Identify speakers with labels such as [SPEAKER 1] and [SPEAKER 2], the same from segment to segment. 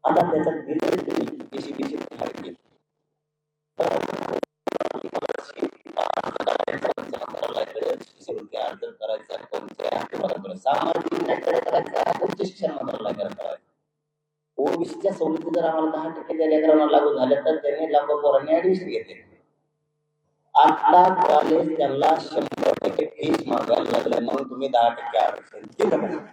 [SPEAKER 1] आता त्याच्यात देशी माहिती अर्ज करायचा सामाजिक शिक्षण मंत्रालय करायचं. ओबीसीच्या सवलती जर आम्हाला 10% ज्या लेकरांना लागू झाल्या तर त्यांनी लाखो पोरांनी ऍडमिशन घेतले. आता कॉलेज त्यांना 100% फीस मागायला लागले म्हणून तुम्ही 10% आरक्षण दिलं.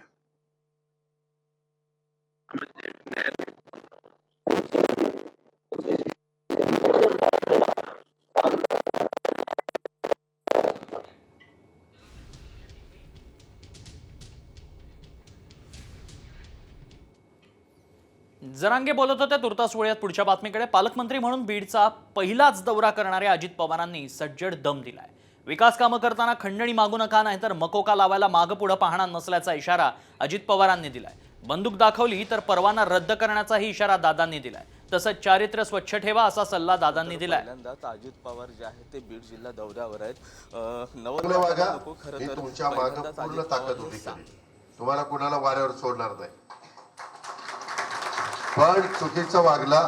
[SPEAKER 2] जरांगे बोलत होते. तुर्तास वळूयात पुढच्या बातमीकडे. पालकमंत्री म्हणून बीडचा पहिलाच दौरा करणाऱ्या अजित पवारांनी सज्जड दम दिलाय. विकास कामं करताना खंडणी मागू नका, नाहीतर मकोका लावायला मागं पुढे पाहणार नसल्याचा इशारा अजित पवारांनी दिलाय. बंदूक दाखवली तर परवाना रद्द करण्याचाही इशारा दादांनी दिलाय. तसंच चारित्र्य स्वच्छ ठेवा असा सल्ला दादांनी दिलाय.
[SPEAKER 3] पहिल्यांदाच अजित पवार जे आहेत ते बीड जिल्हा दौऱ्यावर आहेत.
[SPEAKER 4] तुमच्या मागे पूर्ण ताकद उभी करेल, तुम्हाला कुणाला वाऱ्यावर सोडणार नाही. पण चुकीचं वागला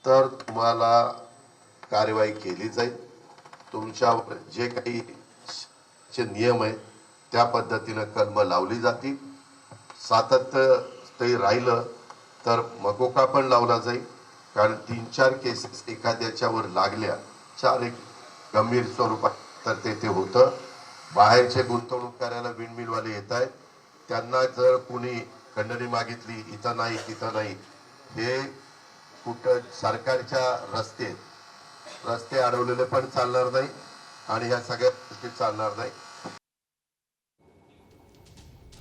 [SPEAKER 4] तर तुम्हाला कार्यवाही केली जाईल. तुमच्या जे काही नियम आहेत त्या पद्धतीनं कलम लावली जातील. सातत्य ते राहिलं तर मकोका पण लावला जाईल. कारण 3-4 केसेस एखाद्याच्यावर लागल्या, 4 एक गंभीर स्वरूपात तर ते होतं. बाहेरचे गुंतवणूक करायला विंडमिलवाले येत आहेत, त्यांना जर कुणी खंडणी मागितली इथं नाही तिथं नाही, हे कुठं सरकारच्या रस्ते अडवलेले पण चालणार नाही आणि ह्या सगळ्या गोष्टी चालणार नाही.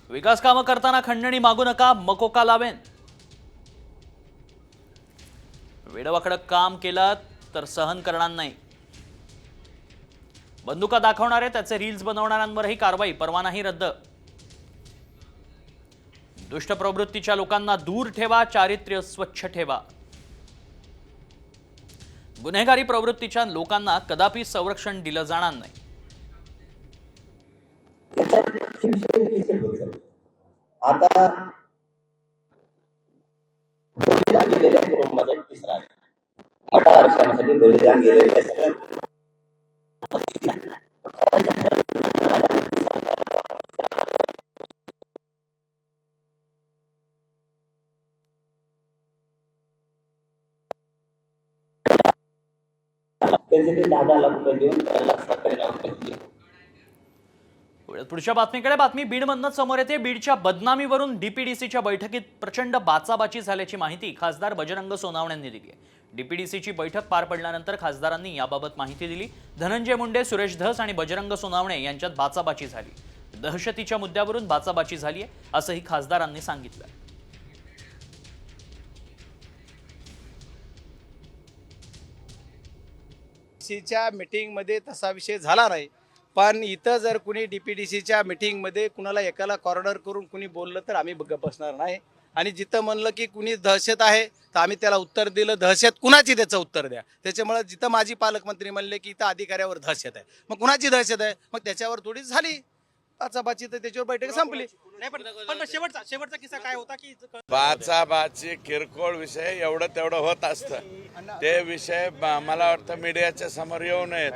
[SPEAKER 2] विकास कामं करताना खंडणी मागू नका, मकोका लावेन. वेडवाकडं काम केलं तर सहन करणार नाही. बंदुका दाखवणारे त्याचे रील्स बनवणाऱ्यांवरही कारवाई, परवानाही रद्द. दुष्ट प्रवृत्तीच्या लोकांना दूर ठेवा, चारित्र्य स्वच्छ ठेवा. गुन्हेगारी प्रवृत्तीच्या लोकांना कदापि संरक्षण दिलं जाणार नाही.
[SPEAKER 1] आता आरक्षणासाठी बलिदान गेलेले त्याचे 10 लाख रुपये देऊन त्याला सरकारी नोकरी.
[SPEAKER 2] पुढच्या बातमीकडे. बातमी बीडमधनं समोर येते. बीडच्या बदनामीवरून डीपीडीसीच्या बैठकीत प्रचंड बाचाबाची झाल्याची माहिती खासदार बजरंग सोनावणेंनी दिली आहे. डीपीडीसीची बैठक पार पडल्यानंतर खासदारांनी याबाबत माहिती दिली. धनंजय मुंडे, सुरेश धस आणि बजरंग सोनावणे यांच्यात बाचाबाची झाली. दहशतीच्या मुद्द्यावरून बाचाबाची झाली आहे असंही खासदारांनी सांगितलं.
[SPEAKER 5] च्या मीटिंग मध्ये तसा विषय झाला नाही, पण इथं जर कुणी डीपीडीसीच्या मीटिंग मध्ये कुणाला एकाला कॉर्नर करून कुणी बोललं तर आम्ही बसणार नाही. आणि जिथं म्हणलं की कुणी दहशत आहे तर आम्ही त्याला उत्तर दिलं, दहशत कुणाची त्याचं उत्तर द्या. त्याच्यामुळे जिथं माझी पालकमंत्री म्हणले की इथं अधिकाऱ्यावर दहशत आहे, मग कुणाची दहशत आहे, मग त्याच्यावर थोडी झाली बाचाबाची तर त्याच्यावर बैठक संपली.
[SPEAKER 6] पण शेवटचा किस्सा काय होता की
[SPEAKER 7] बाचाबाची किरकोळ विषय एवढं तेवढं होत असतं. ते विषय मला वाटतं मीडियाच्या समोर येऊ नयेत.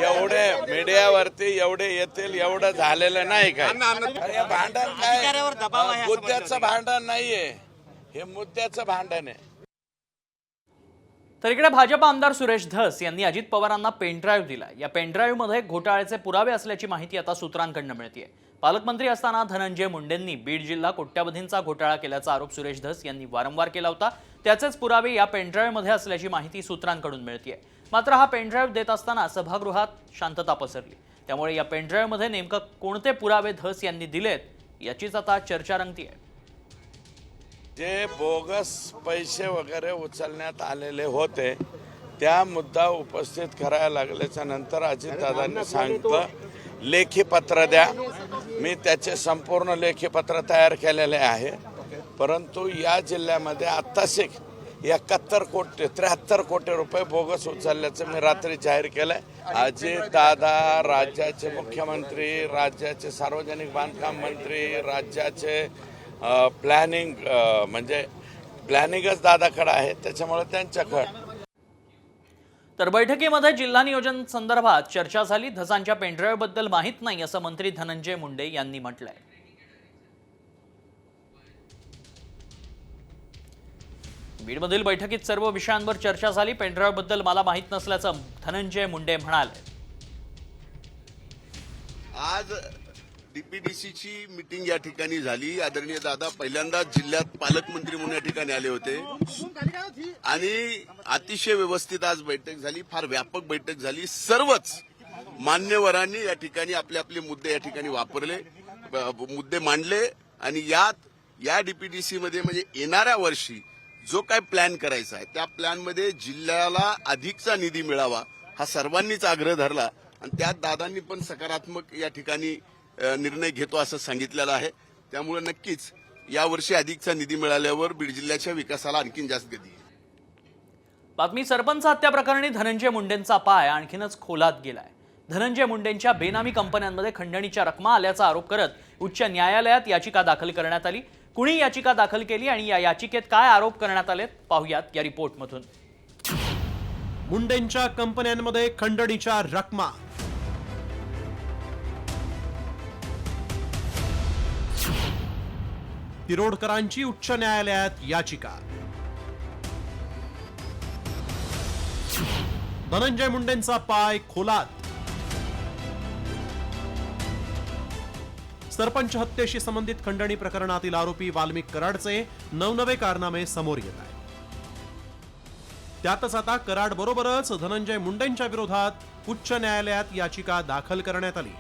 [SPEAKER 7] एवढे मीडियावरती एवढे येतील एवढं झालेलं नाही. काय भांडण काय मुद्द्याचं भांडण नाहीये, हे मुद्द्याचं भांडण आहे.
[SPEAKER 2] तर इकडे भाजप आमदार सुरेश धस यांनी अजित पवारांना पेनड्राईव्ह दिला. या पेनड्राईव्हमध्ये घोटाळ्याचे पुरावे असल्याची माहिती आता सूत्रांकडून मिळतेय. पालकमंत्री असताना धनंजय मुंडेंनी बीड जिल्हा कोट्यावधींचा घोटाळा केल्याचा आरोप सुरेश धस यांनी वारंवार केला होता. त्याचेच पुरावे या पेनड्राईव्हमध्ये असल्याची माहिती सूत्रांकडून मिळतेय. मात्र हा पेनड्राईव्ह देत असताना सभागृहात शांतता पसरली. त्यामुळे या पेनड्राईव्हमध्ये नेमकं कोणते पुरावे धस यांनी दिलेत याचीच आता चर्चा रंगतीये.
[SPEAKER 7] जे बोगस पैसे वगैरे उचलण्यात आलेले होते त्या मुद्दा उपस्थित करायला लागल्याच्या नंतर अजितदादांनी सांगितलं लेखी पत्र द्या. मी त्याचे संपूर्ण लेखी पत्र तयार केलेले आहे. परंतु या जिल्ह्यामध्ये आत्ताच 73 कोटी रुपये बोगस उचलल्याचं मी रात्री जाहीर केलंय. अजितदादा राज्याचे मुख्यमंत्री, राज्याचे सार्वजनिक बांधकाम मंत्री, राज्याचे प्लॅनिंग म्हणजे प्लॅनिंगच दादाकडे आहे, त्याच्यामुळे त्यांच्याकडे.
[SPEAKER 2] तर बैठकीमध्ये जिल्हा नियोजन संदर्भात चर्चा झाली. धसांच्या पेनड्राईव्ह बद्दल माहीत नाही असं मंत्री धनंजय मुंडे यांनी म्हटलंय. बीडमधील बैठकीत सर्व विषयांवर चर्चा झाली. पेनड्राईव्ह बद्दल मला माहीत नसल्याचं धनंजय मुंडे म्हणाले.
[SPEAKER 8] आज डीपीडीसीची मीटिंग या ठिकाणी झाली. आदरणीय दादा पहिल्यांदाच जिल्ह्यात पालकमंत्री म्हणून या ठिकाणी आले होते आणि अतिशय व्यवस्थित आज बैठक झाली. फार व्यापक बैठक झाली. सर्वच मान्यवरांनी या ठिकाणी आपले आपले मुद्दे या ठिकाणी मुद्दे मांडले आणि या डीपीडीसी मध्ये म्हणजे येणाऱ्या वर्षी जो काय प्लॅन करायचा आहे त्या प्लॅनमध्ये जिल्ह्याला अधिकचा निधी मिळावा हा सर्वांनीच आग्रह धरला आणि त्यात दादांनी पण सकारात्मक या ठिकाणी निर्णय घेतो असं सांगितलेलं आहे. त्यामुळे नक्कीच यावर्षी अधिकचा निधी मिळाल्यावर बीड जिल्ह्याच्या विकासाला आणखीन जास्त गती येईल.
[SPEAKER 2] बातमी सरपंच हत्या प्रकरणी धनंजय मुंडेंचा पाय आणखीनच खोलात गेलाय. धनंजय मुंडेंच्या बेनामी कंपन्यांमध्ये खंडणीच्या रकमा आल्याचा आरोप करत उच्च न्यायालयात याचिका दाखल करण्यात आली. कुणी याचिका दाखल केली आणि या याचिकेत काय आरोप करण्यात आलेत पाहुयात या रिपोर्टमधून.
[SPEAKER 9] मुंडेंच्या कंपन्यांमध्ये खंडणीच्या रकमा, तिरोडकरांची उच्च न्यायालयात याचिका, धनंजय मुंडेंचा पाय खोलात, सरपंच हत्येशी संबंधित खंडणी प्रकरणातील आरोपी वाल्मिक कराडचे नवनवे कारनामे समोर येत आहेत. त्यातच आता कराड बरोबरच धनंजय मुंडेंच्या विरोधात उच्च न्यायालयात याचिका दाखल करण्यात आली.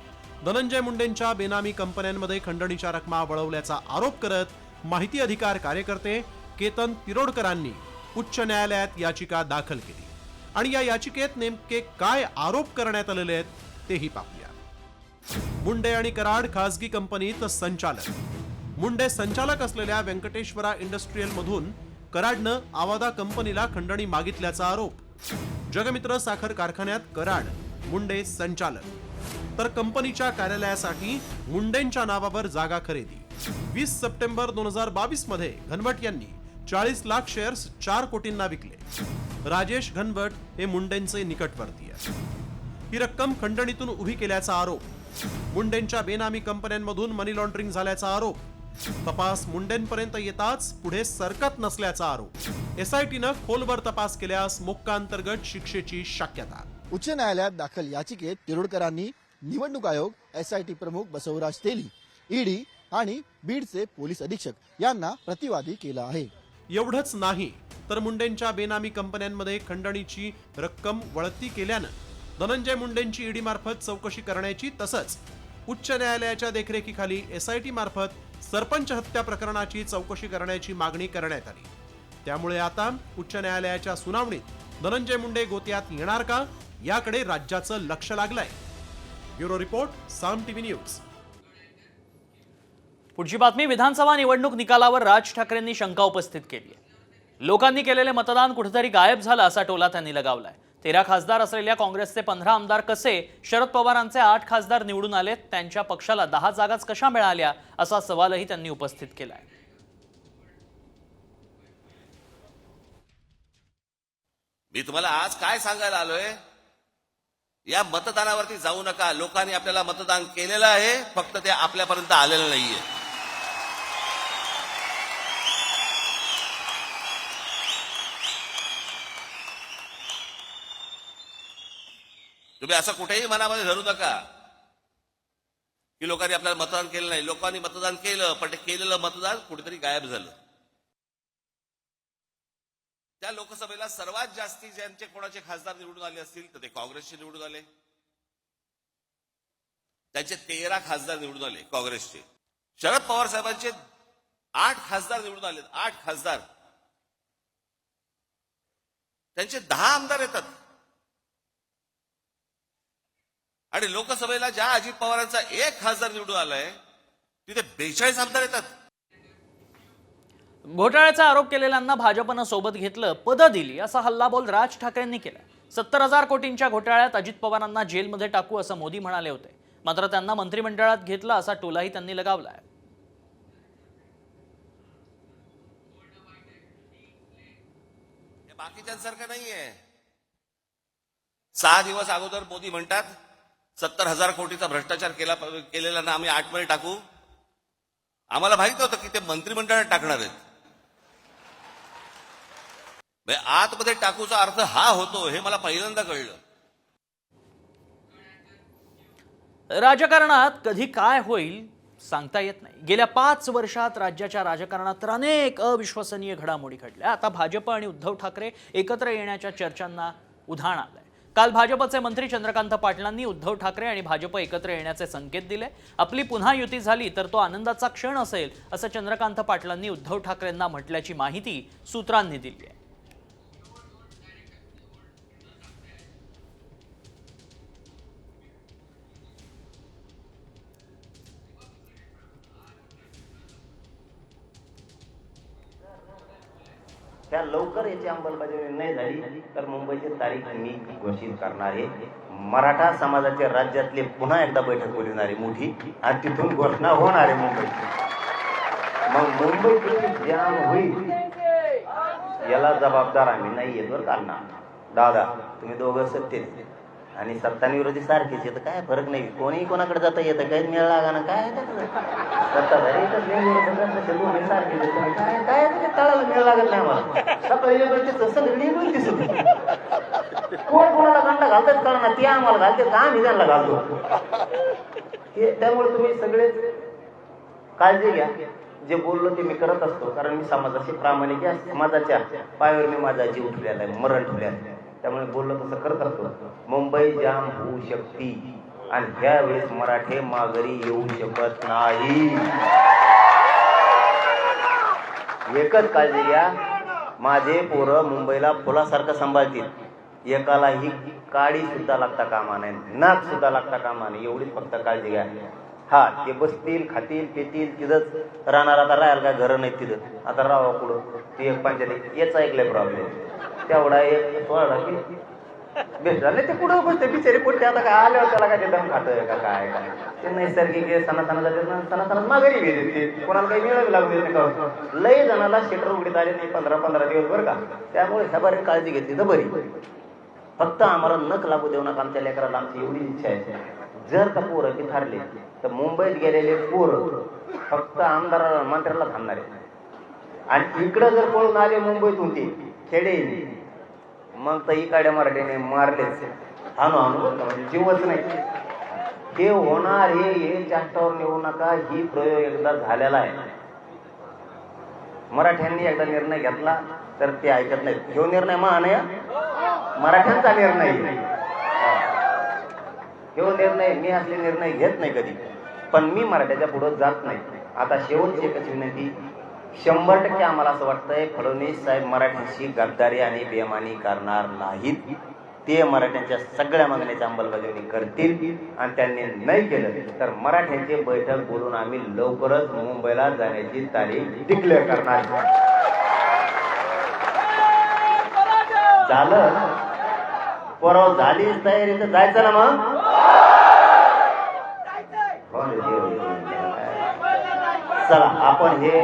[SPEAKER 9] धनंजय मुंडेंच्या बेनामी कंपन्यांमध्ये खंडणीच्या रकमा वळवल्याचा आरोप करत माहिती अधिकार कार्यकर्ते केतन तिरोडकरांनी उच्च न्यायालयात याचिका दाखल केली आणि या याचिकेत नेमके काय आरोप करण्यात आलेले आहेत तेही पाहूया. मुंडे आणि कराड खासगी कंपनीत संचालक. मुंडे संचालक असलेल्या व्यंकटेश्वरा इंडस्ट्रीयल मधून कराडनं आवादा कंपनीला खंडणी मागितल्याचा आरोप. जगमित्र साखर कारखान्यात कराड, मुंडे संचालक. तर कंपनीच्या कार्यालयासाठी मुंडेंच्या नावावर जागा खरेदी. 20 सप्टेंबर 2022 मध्ये घनवट यांनी 40 लाख शेअर्स 4 कोटींना विकले. राजेश घनवट हे मुंडेंचे निकटवर्तीय. ही रक्कम खंडणीतून उभी केल्याचा आरोप. मुंडेंच्या बेनामी कंपन्यांमधून मनी लॉन्ड्रिंग झाल्याचा आरोप. तपास मुंडेंपर्यंत येताच पुढे सरकत नसल्याचा आरोप. एसआयटीनं खोलवर तपास केल्यास मोक्काअंतर्गत शिक्षेची शक्यता.
[SPEAKER 10] उच्च न्यायालयात दाखल याचिकेत तिरोडकरांनी निवडणूक आयोग, एसआयटी प्रमुख बसवराज तेली, ईडी आणि बीडचे पोलीस अधीक्षक यांना प्रतिवादी केला आहे.
[SPEAKER 9] एवढंच नाही तर मुंडेंच्या बेनामी कंपन्यांमध्ये खंडणीची रक्कम वळती केल्यानं धनंजय मुंडेंची ईडी मार्फत चौकशी करण्याची तसंच उच्च न्यायालयाच्या देखरेखीखाली एसआयटी मार्फत सरपंच हत्या प्रकरणाची चौकशी करण्याची मागणी करण्यात आली. त्यामुळे आता उच्च न्यायालयाच्या सुनावणीत धनंजय मुंडे गोत्यात येणार का याकडे राज्याचं लक्ष लागलंय. ब्युरो रिपोर्ट, साम टीव्ही न्यूज.
[SPEAKER 2] पुढची बातमी. विधानसभा निवडणूक निकालावर राज ठाकरेंनी शंका उपस्थित केली आहे. लोकांनी केलेले मतदान कुठेतरी गायब झालं असा टोला त्यांनी लगावलाय. 13 खासदार असलेल्या काँग्रेसचे 15 आमदार कसे शरद पवारांचे 8 खासदार निवडून आलेत, त्यांच्या पक्षाला 10 जागाच कशा मिळाल्या असा सवालही त्यांनी उपस्थित केलाय.
[SPEAKER 3] मी तुम्हाला आज काय सांगायला आलोय, या मतदानावरती जाऊ नका. लोकांनी आपल्याला मतदान केलेलं आहे, फक्त ते आपल्यापर्यंत आलेलं नाहीये. तुम्ही असं कुठेही मनामध्ये धरू नका की लोकांनी आपल्याला मतदान केलं नाही. लोकांनी मतदान केलं, पण ते केलेलं मतदान कुठेतरी गायब झालं. त्या लोकसभेला सर्वात जास्ती ज्यांचे कोणाचे खासदार निवडून आले असतील तर ते काँग्रेसचे निवडून आले. त्यांचे 13 खासदार निवडून आले काँग्रेसचे. शरद पवार साहेबांचे 8 खासदार निवडून आले. 8 खासदार, त्यांचे 10 आमदार येतात. आणि लोकसभेला ज्या अजित पवारांचा 1 खासदार निवडून आलाय तिथे 42 आमदार येतात.
[SPEAKER 2] घोटाळ्याचा आरोप केलेल्यांना भाजपनं सोबत घेतलं, पदं दिली असा हल्लाबोल राज ठाकरेंनी केला. 70,000 कोटींच्या घोटाळ्यात अजित पवारांना जेलमध्ये टाकू असं मोदी म्हणाले होते. मात्र त्यांना मंत्रिमंडळात घेतलं असा टोलाही त्यांनी लगावलाय.
[SPEAKER 3] बाकीच्यांसारखं नाहीये. 6 दिवस अगोदर मोदी म्हणतात 70,000 कोटीचा भ्रष्टाचार केलेला ना आम्ही 8 मध्ये टाकू. आम्हाला माहित होतं की ते मंत्रिमंडळात टाकणार आहेत. आतमध्ये टाकूचा अर्थ हा होतो हे मला पहिल्यांदा कळलं.
[SPEAKER 2] राजकारणात कधी काय होईल सांगता येत नाही. गेल्या 5 वर्षात राज्याच्या राजकारणात तर अनेक अविश्वसनीय घडामोडी घडल्या. आता भाजप आणि उद्धव ठाकरे एकत्र येण्याच्या चर्चांना उधाण आलंय. काल भाजपचे मंत्री चंद्रकांत पाटलांनी उद्धव ठाकरे आणि भाजप एकत्र येण्याचे संकेत दिले. आपली पुन्हा युती झाली तर तो आनंदाचा क्षण असेल असं चंद्रकांत पाटलांनी उद्धव ठाकरेंना म्हटल्याची माहिती सूत्रांनी दिली आहे.
[SPEAKER 1] त्या लवकर याची अंमलबजावणी नाही झाली तर मुंबईची तारीख मी घोषित करणार आहे. मराठा समाजाच्या राज्यातले पुन्हा एकदा बैठक बोलवणारी मोठी आणि तिथून घोषणा होणार आहे मुंबईची. मग मुंबई किती जाम होईल याला जबाबदार आम्ही नाही येत बरं का ना दादा. तुम्ही दोघं सत्तेत आणि सत्ताविरोधी सारखेच येतं, काय फरक नाही. कोणी कोणाकडे जाता येतं, काही मेळ लागा ना काय सत्ताधारी काय काय तळाला मेळ लागत नाही आम्हाला. सकाळी कोण कोणाला घंटा घालतात कळणार, ते आम्हाला घालते का आम्ही त्यांना घालतो. त्यामुळे तुम्ही सगळे काळजी घ्या. जे बोललो ते मी करत असतो कारण मी समाजाशी प्रामाणिक आहे. समाजाच्या पायावर मी माझा जीव ठेवलेला आहे, मरण ठेवलेलं आहे. त्यामुळे बोललो तसं करत असतो. मुंबई जाम होऊ शकते आणि ह्यावेळेस मराठे माघारी येऊ शकत नाही. एकच काळजी घ्या, माझे पोरं मुंबईला फुलासारखं सांभाळतील. एकालाही काडी सुद्धा लागता कामा नाही, नाक सुद्धा लागता कामा नाही. एवढीच फक्त काळजी घ्या. हा ते बसतील खातील पितील तिथंच राहणार. आता राहायला काय घरं नाही तिथं. आता राहा पुढं ती एक पंचायत याचा ऐकलाय प्रॉब्लेम. तेवढा एक सोळा की बेस्ट झालं ते पुढं बसते बिचारी पोटते. आता काय आल्यावर त्याला काय ते दम खातोय का काय काय ते नैसर्गिक सणासणात माघारी घेते. कोणाला काही मिळावी लागू देत नाही. लय जणाला शेटर उघडीत आले नाही 15-15 दिवस बरं का. त्यामुळे ह्या बरी काळजी घेतली तर बरी. फक्त आम्हाला नख लागू देऊ नका. आमच्या लेकराला आमची एवढी इच्छा आहे. जर का पोरं की ठरले तर मुंबईत गेलेले पोरं फक्त आमदाराला मंत्र्याला थांबणार आहे. आणि इकडं जर पळून आले मुंबईतून ते खेडे मग तर इकडे मराठीने मारलेच. हाणू म्हणजे जीवच नाही. हे होणार हे चाष्टावर नेऊ नका. ही प्रयोग एकदा झालेला आहे. मराठ्यांनी एकदा निर्णय घेतला तर ते ऐकत नाही. जो निर्णय महान मराठ्यांचा निर्णय. हे निर्णय मी असले निर्णय घेत नाही कधी, पण मी मराठ्याच्या पुढे जात नाही. आता शेवटची एकच विनंती, 100% आम्हाला असं वाटतंय फडणवीस साहेब मराठ्यांशी गद्दारी आणि बेमानी करणार नाहीत. ते मराठ्यांच्या सगळ्या मागण्याची अंमलबजावणी करतील आणि त्यांनी नाही केलं तर मराठ्यांची बैठक बोलून आम्ही लवकरच मुंबईला जाण्याची तारीख डिक्लेअर करणार. झालं परवा झालीच तयारी तर जायचं ना. मग चला आपण हे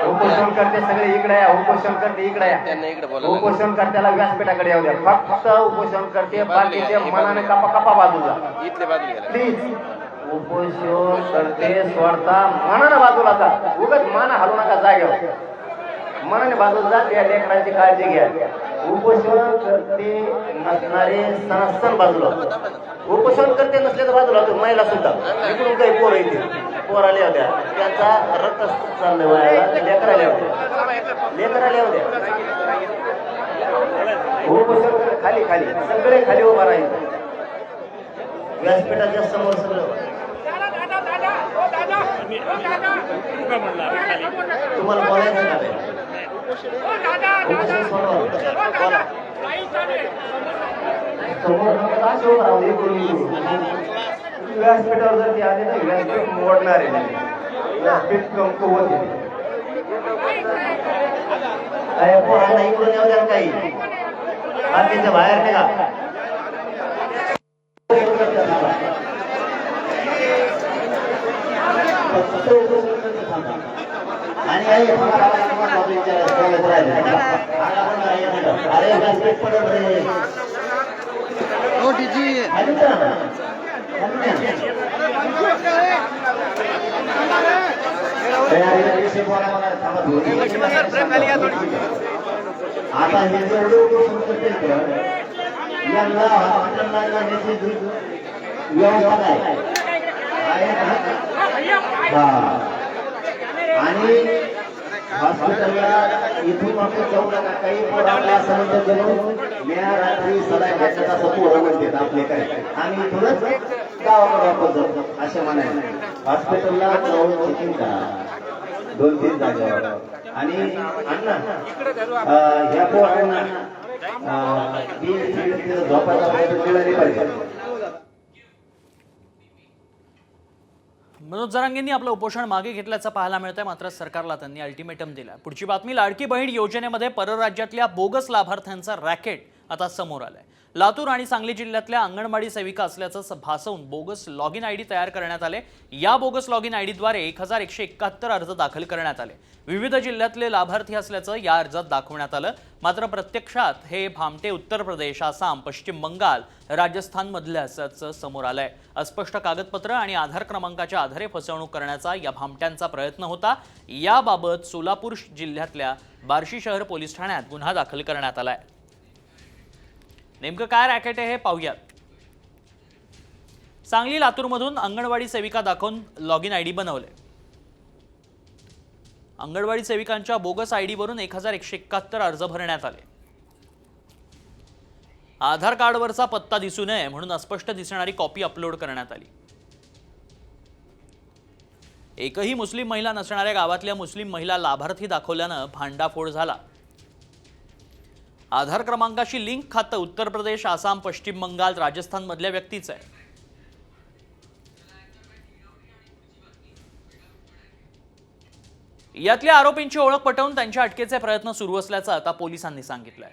[SPEAKER 1] उपोषण करते सगळे इकडे या. उपोषण करते इकडे या. उपोषण करत्याला व्यासपीठाकडे येऊ द्या. फक्त उपोषण करते बाकीचे मनाने कपा बाजूला प्लीज. उपोषण करते स्वतः मनाने बाजूला जा. उगाच माना हलू नका जागेवर. मनाने बाजूला जा. त्या लेकरांची काळजी घ्या. उपोषण करते नसणारे सनासन बाजूला. उपोषण करते नसले तर बाजूला महिला सुद्धा. इकडून काही पोरं येतील. पोराला होत्या त्यांचा रक्त चाललं व्हायला. लेकराला होत्या लेकराला होत्या. उपोषण खाली खाली सगळे खाली उभा राहील. व्यासपीठाच्या समोर सगळं तुम्हाला बोलायचं नाही. व्यासपीठावर जर ते आले तर व्यासपीठ मोडणार आहे. व्यासपीठ कमकुवत पोरांना इकडून येऊ द्या. काही बाकीच्या बाहेर निघा. फक्त आणि आई मला अरे बास्केट पडत रे
[SPEAKER 10] हो डीजी
[SPEAKER 1] खाली जा. आता हे जेवढं उपोषण करतील तर यांना हॉस्पिटलला जाण्याची व्यवस्था आहे ना? हा. आणि हॉस्पिटलला इथून आपण जाऊ नका. काही पोरांना असं म्हणतात मी रात्री सलाय घ्यायचा असं पोरं म्हणतात आपल्याकडे आम्ही इथूनच गावाकडे वापस जातो असे म्हणायला. हॉस्पिटलला जाऊन चेकिंग करा 2-3 जागेवर. आणि अण्णा ह्या पोरांना झोपायला मिळाली पाहिजे.
[SPEAKER 2] मनोज जरांगेंनी आपलं उपोषण मागे घेतल्याचं पाहायला मिळतंय, मात्र सरकारला त्यांनी अल्टिमेटम दिला. पुढची बातमी, लाडकी बहीण योजनेमध्ये परराज्यातल्या बोगस लाभार्थ्यांचा रॅकेट आता समोर आलाय. लातूर आणि सांगली जिल्ह्यातल्या अंगणवाडी सेविका असल्याचं भासवून बोगस लॉग इन आयडी तयार करण्यात आले. या बोगस लॉग इन आयडीद्वारे 1171 अर्ज दाखल करण्यात आले. विविध जिल्ह्यातले लाभार्थी असल्याचं या अर्जात दाखवण्यात आलं, मात्र प्रत्यक्षात हे भामटे उत्तर प्रदेश, आसाम, पश्चिम बंगाल, राजस्थान मधले असल्याचं समोर आलंय. अस्पष्ट कागदपत्र आणि आधार क्रमांकाच्या आधारे फसवणूक करण्याचा या भामट्यांचा प्रयत्न होता. याबाबत सोलापूर जिल्ह्यातल्या बार्शी शहर पोलीस ठाण्यात गुन्हा दाखल करण्यात आलाय. नेमकं काय रॅकेट आहे हे पाहूयात. सांगली लातूरमधून अंगणवाडी सेविका दाखवून लॉग इन आयडी बनवले. अंगणवाडी सेविकांच्या बोगस आयडीवरून 1171 अर्ज भरण्यात आले. आधार कार्डवरचा पत्ता दिसू नये म्हणून अस्पष्ट दिसणारी कॉपी अपलोड करण्यात आली. एकही मुस्लिम महिला नसणाऱ्या गावातल्या मुस्लिम महिला लाभार्थी दाखवल्यानं भांडाफोड झाला. आधार क्रमांकाशी लिंक खातं उत्तर प्रदेश, आसाम, पश्चिम बंगाल, राजस्थान मधल्या व्यक्तीचं आहे. यातल्या आरोपींची ओळख पटवून त्यांच्या अटकेचे प्रयत्न सुरू असल्याचं आता पोलिसांनी सांगितलंय.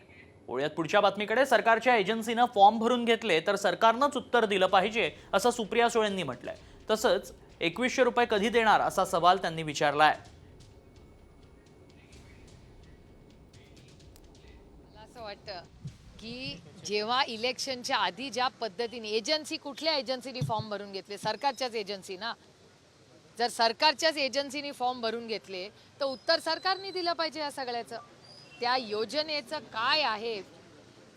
[SPEAKER 2] वळूयात पुढच्या बातमीकडे. सरकारच्या एजन्सीनं फॉर्म भरून घेतले तर सरकारनंच उत्तर दिलं पाहिजे असं सुप्रिया सुळेंनी म्हटलंय. तसंच 2100 रुपये कधी देणार असा सवाल त्यांनी विचारलाय.
[SPEAKER 11] वाटतं की जेव्हा इलेक्शनच्या आधी ज्या पद्धतीने एजन्सी, कुठल्या एजन्सीनी फॉर्म भरून घेतले? सरकारच्याच एजन्सी ना. जर सरकारच्याच एजन्सीनी फॉर्म भरून घेतले तर उत्तर सरकारने दिलं पाहिजे या सगळ्याचं. त्या योजनेचं काय आहे,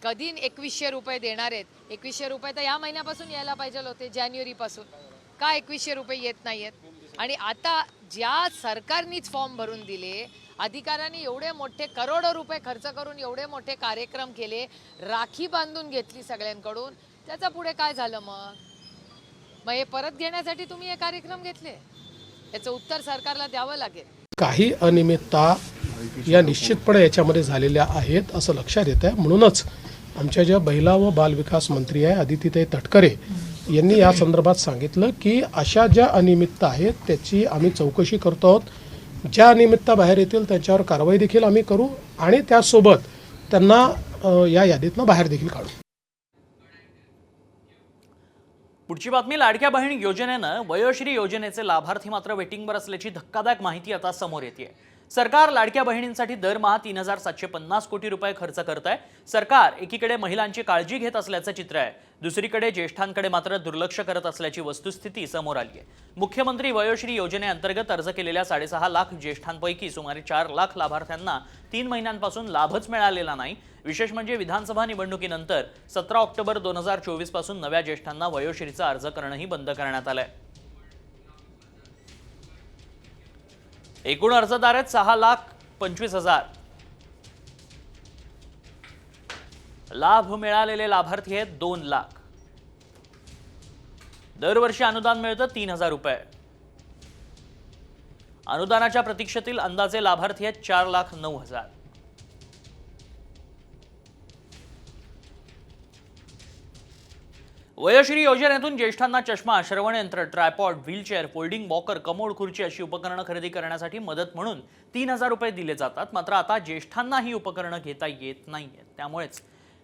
[SPEAKER 11] कधी 2100 रुपये देणार आहेत? 2100 रुपये तर या महिन्यापासून यायला पाहिजे होते, जानेवारीपासून. का 2100 रुपये येत नाहीयेत? आणि आता ज्या सरकारनीच फॉर्म भरून दिले, अधिकाऱ्यांनी एवढे मोठे करोडो रुपये खर्च करून एवढे मोठे कार्यक्रम केले, राखी बांधून घेतली सगळ्यांकडून, त्याचा पुढे काय झालं? मग हे परत घेण्यासाठी तुम्ही हे कार्यक्रम घेतले? याचं उत्तर सरकारला द्यावं लागेल.
[SPEAKER 12] काही अनियमितता या निश्चितपणे याच्यामध्ये झालेल्या आहेत असं लक्षात येत आहे. म्हणूनच आमच्या ज्या महिला व बालविकास मंत्री आहे अदितीताई तटकरे यांनी या संदर्भात सांगितलं की अशा ज्या अनियमितता आहेत त्याची आम्ही चौकशी करतो आहोत. ज्या अनियमितता बाहेर येतील त्याच्यावर कारवाई देखील आम्ही करू आणि त्यासोबत त्यांना या यादीतनं बाहेर देखील काढू.
[SPEAKER 2] पुढची बातमी, लाडक्या बहीण योजनेनं वयोश्री योजनेचे लाभार्थी मात्र वेटिंगवर असल्याची धक्कादायक माहिती आता समोर येते. सरकार लाडक्या बहिणींसाठी दरमहा 3750 कोटी रुपये खर्च करत आहे. सरकार एकीकडे महिलांची काळजी घेत असल्याचं चित्र आहे, दुसरीकडे ज्येष्ठांकडे मात्र दुर्लक्ष करत असल्याची वस्तुस्थिती समोर आली आहे. मुख्यमंत्री वयोश्री योजनेअंतर्गत अर्ज केलेल्या 6.5 लाख ज्येष्ठांपैकी सुमारे 4 लाख लाभार्थ्यांना 3 महिन्यांपासून लाभच मिळालेला नाही. विशेष म्हणजे विधानसभा निवडणुकीनंतर 17 ऑक्टोबर 2024 पासून नव्या ज्येष्ठांना वयोश्रीचा अर्ज करणंही बंद करण्यात आलंय. एकूण अर्जदार आहेत 6,25,000. लाभ मिळालेले लाभार्थी आहेत 2 लाख. दरवर्षी अनुदान मिळतं 3,000 रुपये. अनुदानाच्या प्रतीक्षेतील अंदाजे लाभार्थी आहेत 4,09,000. वयोश्री योजनेतून ज्येष्ठांना चष्मा, श्रवणयंत्र, tripod, wheelchair, folding walker, commode खुर्ची अशी उपकरणं खरेदी करण्यासाठी मदत म्हणून 3,000 रुपये दिले जातात. मात्र आता ज्येष्ठांना ही उपकरणं घेता येत नाहीयेत. त्यामुळेच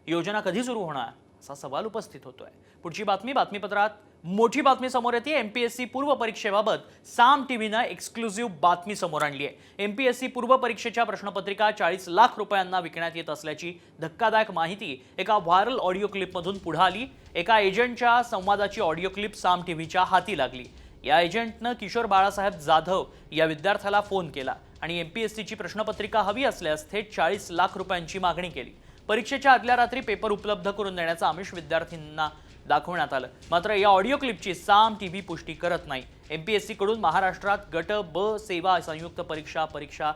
[SPEAKER 2] योजना कधी सुरू होणार असा सवाल उपस्थित होतोय. पुढची बातमी, बातमीपत्रात मोठी बातमी समोर येते। एमपीएससी पूर्व परीक्षेबाबत साम टीव्हीनं एक्सक्लुझिव्ह बातमी समोर आणली आहे। एमपीएससी पूर्व परीक्षेच्या प्रश्नपत्रिका 40 लाख रुपयांना विकण्यात येत असल्याची धक्कादायक माहिती एका व्हायरल ऑडिओ क्लिपमधून पुढे आली। एका एजंटच्या संवादाची ऑडिओ क्लिप साम टीव्हीच्या हाती लागली। या एजंटनं किशोर बाळासाहेब जाधव या विद्यार्थ्याला फोन केला आणि एमपीएससीची प्रश्नपत्रिका हवी असल्यास थेट 40 लाख रुपयांची मागणी केली। परीक्षेच्या आदल्या रात्री पेपर उपलब्ध करून देण्याचं आमिष विद्यार्थ्यांना दाखवण्यात आलं। मात्र या ऑडिओ क्लिपची साम टीव्ही पुष्टी करत नाही। एमपीएससी कडून महाराष्ट्रात गट ब सेवा संयुक्त परीक्षा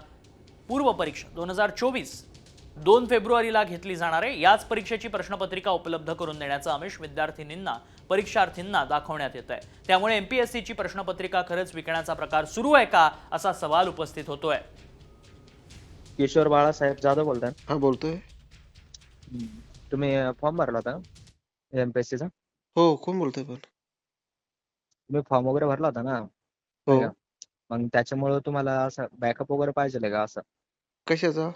[SPEAKER 2] पूर्व परीक्षा 2024 2 फेब्रुवारीला घेतली जाणार आहे। याच परीक्षेची प्रश्नपत्रिका उपलब्ध करून देण्याचं आमिष परीक्षार्थींना दाखवण्यात येत आहे। त्यामुळे एमपीएससीची प्रश्नपत्रिका खरंच विकण्याचा प्रकार सुरू आहे का असा सवाल उपस्थित होतोय।
[SPEAKER 13] किशोर बाळासाहेब जाधव बोलताय?
[SPEAKER 14] हा बोलतोय।
[SPEAKER 13] तुम्ही फॉर्म भरला होता एमपीएससीचा?
[SPEAKER 14] हो, कोण बोलतोय पण?
[SPEAKER 13] तुम्ही फॉर्म वगैरे भरला होता ना?
[SPEAKER 14] हो।
[SPEAKER 13] नाही का? मग त्याच्यामुळे तुम्हाला असं बॅकअप वगैरे पाहिजे का असं
[SPEAKER 14] कशाचा?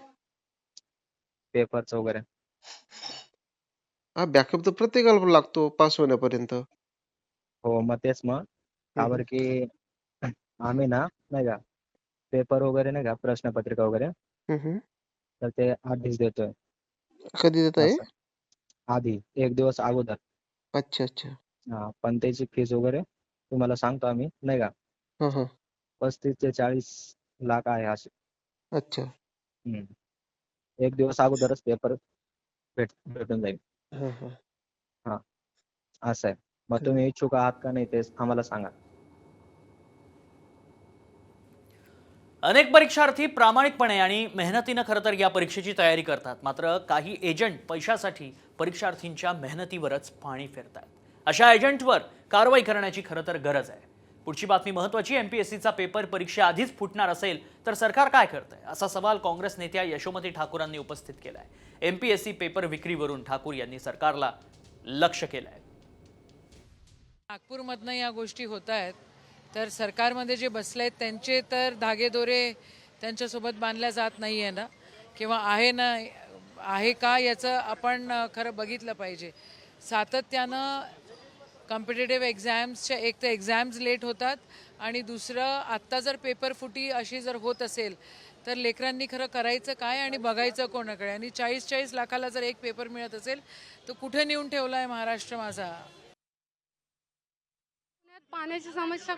[SPEAKER 13] पेपरचं वगैरे?
[SPEAKER 14] हा, बॅकअप तर प्रत्येकाला लागतो पास होण्यापर्यंत।
[SPEAKER 13] हो, मग तेच मग का बरं की आम्ही ना नाही का पेपर वगैरे नाही का प्रश्नपत्रिका वगैरे तर ते आधीच देतोय।
[SPEAKER 14] कधी देत आहे?
[SPEAKER 13] असं आधी 1 दिवस अगोदर।
[SPEAKER 14] अच्छा अच्छा।
[SPEAKER 13] हा, पण त्याची फीस वगैरे तुम्हाला सांगतो आम्ही नाही का
[SPEAKER 14] हा हा।
[SPEAKER 13] 35 ते 40 लाख आहे असे।
[SPEAKER 14] अच्छा।
[SPEAKER 13] 1 दिवस अगोदरच पेपर भेटून जाईल।
[SPEAKER 14] हा हा।
[SPEAKER 13] हा, असं आहे। मग तुम्ही इच्छुक आहात का नाही ते आम्हाला सांगा।
[SPEAKER 2] अनेक परीक्षार्थी प्रामाणिकपणे आणि मेहनतीनं खरं तर या परीक्षेची तयारी करतात। मात्र काही एजंट पैशासाठी परीक्षार्थींच्या मेहनतीवरच पाणी फेरतात। अशा एजंटवर कारवाई करण्याची खरं तर गरज आहे। पुढची बातमी महत्त्वाची। एमपीएससीचा पेपर परीक्षेआधीच फुटणार असेल तर सरकार काय करतंय असा सवाल काँग्रेस नेत्या यशोमती ठाकूरांनी उपस्थित केलाय। एमपीएससी पेपर विक्रीवरून ठाकूर यांनी सरकारला लक्ष केलंय।
[SPEAKER 11] नागपूरमधनं या गोष्टी होत आहेत तर सरकारमध्ये जे बसले आहेत त्यांचे तर धागेदोरे त्यांच्यासोबत बांधल्या जात नाही आहे ना, किंवा आहे का याचं आपण खरं बघितलं पाहिजे। सातत्यानं कॉम्पिटेटिव्ह एक्झाम्सच्या एक तर एक्झाम्स लेट होतात आणि दुसरं आत्ता जर पेपर फुटी अशी जर होत असेल तर लेकरांनी खरं करायचं काय आणि बघायचं कोणाकडे। आणि 40 लाखाला जर एक पेपर मिळत असेल तर कुठे नेऊन ठेवला आहे महाराष्ट्र माझा?
[SPEAKER 15] पाण्याची समस्या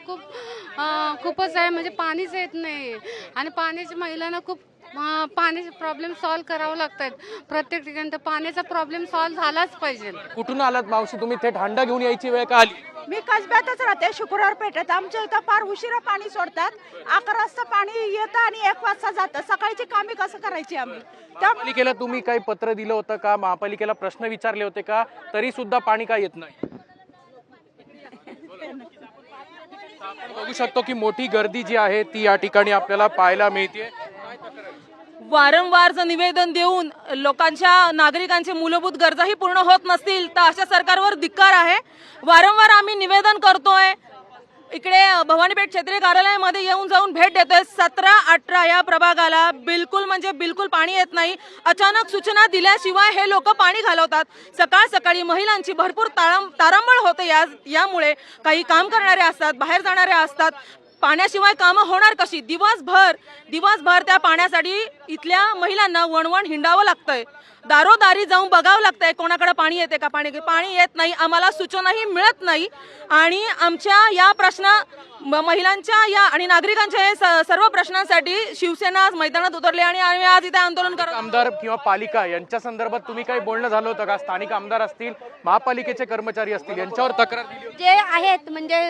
[SPEAKER 15] खूपच आहे, म्हणजे पाणीच येत नाही आणि पाण्याची महिलांना खूप पाण्याचे प्रॉब्लेम सॉल्व्ह करावं लागतात प्रत्येक ठिकाणी। तर पाण्याचा प्रॉब्लेम सॉल्व्ह झालाच पाहिजे।
[SPEAKER 6] कुठून आलात मावशी तुम्ही? थेट हंडा घेऊन यायची वेळ का आली?
[SPEAKER 15] मी कसब्यातच राहते, शुक्रवार पेठेत। आमच्या इथं फार उशिरा पाणी सोडतात। 11 वाजता पाणी येतं आणि 1 वाजता जातं। सकाळची कामे कसं करायची आम्ही?
[SPEAKER 6] महापालिकेला तुम्ही काही पत्र दिलं होतं का? महापालिकेला प्रश्न विचारले होते का? तरी सुद्धा पाणी का येत नाही? आपण बघू शकतो की मोठी गर्दी जी आहे ती या ठिकाणी आपल्याला पाहायला मिळते।
[SPEAKER 15] वारंवार निवेदन देऊन नागरिकांचे मूलभूत गरजाही पूर्ण होत नसतील तर अशा सरकारवर धिक्कार आहे। वारंवार आम्ही निवेदन करतोय, इकडे भवानीपेठ क्षेत्रीय कार्यालयामध्ये येऊन जाऊन भेट देतोय। 17-18 या प्रभागाला बिलकुल पाणी येत नाही। अचानक सूचना दिल्याशिवाय हे लोक पाणी घालवतात। सकाळी महिलांची भरपूर तारांबळ होते। यामुळे काही काम करणारे असतात, बाहेर जाणारे असतात। पाण्याशिवाय कामं होणार कशी? दिवसभर त्या पाण्यासाठी इथल्या महिलांना वणवण हिंडावं लागतंय। दारोदारी जाऊन बघावं लागतंय कोणाकडे पाणी येते का। पाणी येत नाही, आम्हाला सूचनाही मिळत नाही आणि आमच्या या महिलांच्या या आणि नागरिकांच्या या सर्व प्रश्नांसाठी शिवसेना आज मैदानात उतरली आणि आम्ही आज इथे आंदोलन करत।
[SPEAKER 6] आमदार किंवा पालिका यांच्या संदर्भात तुम्ही काही बोलणं झालं होतं का? स्थानिक आमदार असतील, महापालिकेचे कर्मचारी असतील, यांच्यावर तक्रार दिली होती?
[SPEAKER 15] जे आहेत म्हणजे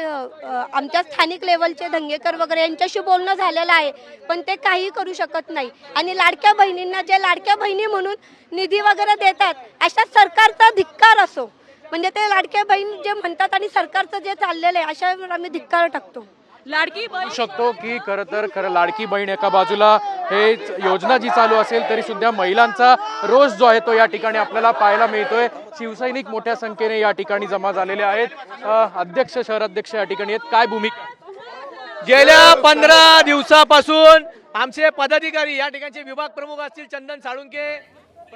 [SPEAKER 15] आमच्या स्थानिक लेवलचे धंगेकर वगैरे यांच्याशी बोलणं झालेलं आहे, पण ते काही करू शकत नाही। आणि लाडक्या बहिणींना जे लाडक्या बहिणी म्हणून निधी वगैरे देतात अशा सरकारचा धिक्कार असो। म्हणजे ते लाडक्या बहीण जे म्हणतात आणि सरकारचं जे चाललेलं आहे अशावर आम्ही धिक्कार टाकतो। लाडकी बहीण
[SPEAKER 6] शकतो की खरं लाडकी बहीण एका बाजूला हे योजना जी चालू असेल तरी सुद्धा महिलांचा रोष जो आहे तो या ठिकाणी आपल्याला पाहायला मिळतोय। शिवसैनिक मोठ्या संख्येने या ठिकाणी जमा झालेले आहेत। अध्यक्ष शहराध्यक्ष या ठिकाणी आहेत, काय भूमिका?
[SPEAKER 16] गेल्या 15 दिवसापासून आमचे पदाधिकारी या ठिकाणचे विभाग प्रमुख असतील चंदन साळुंके,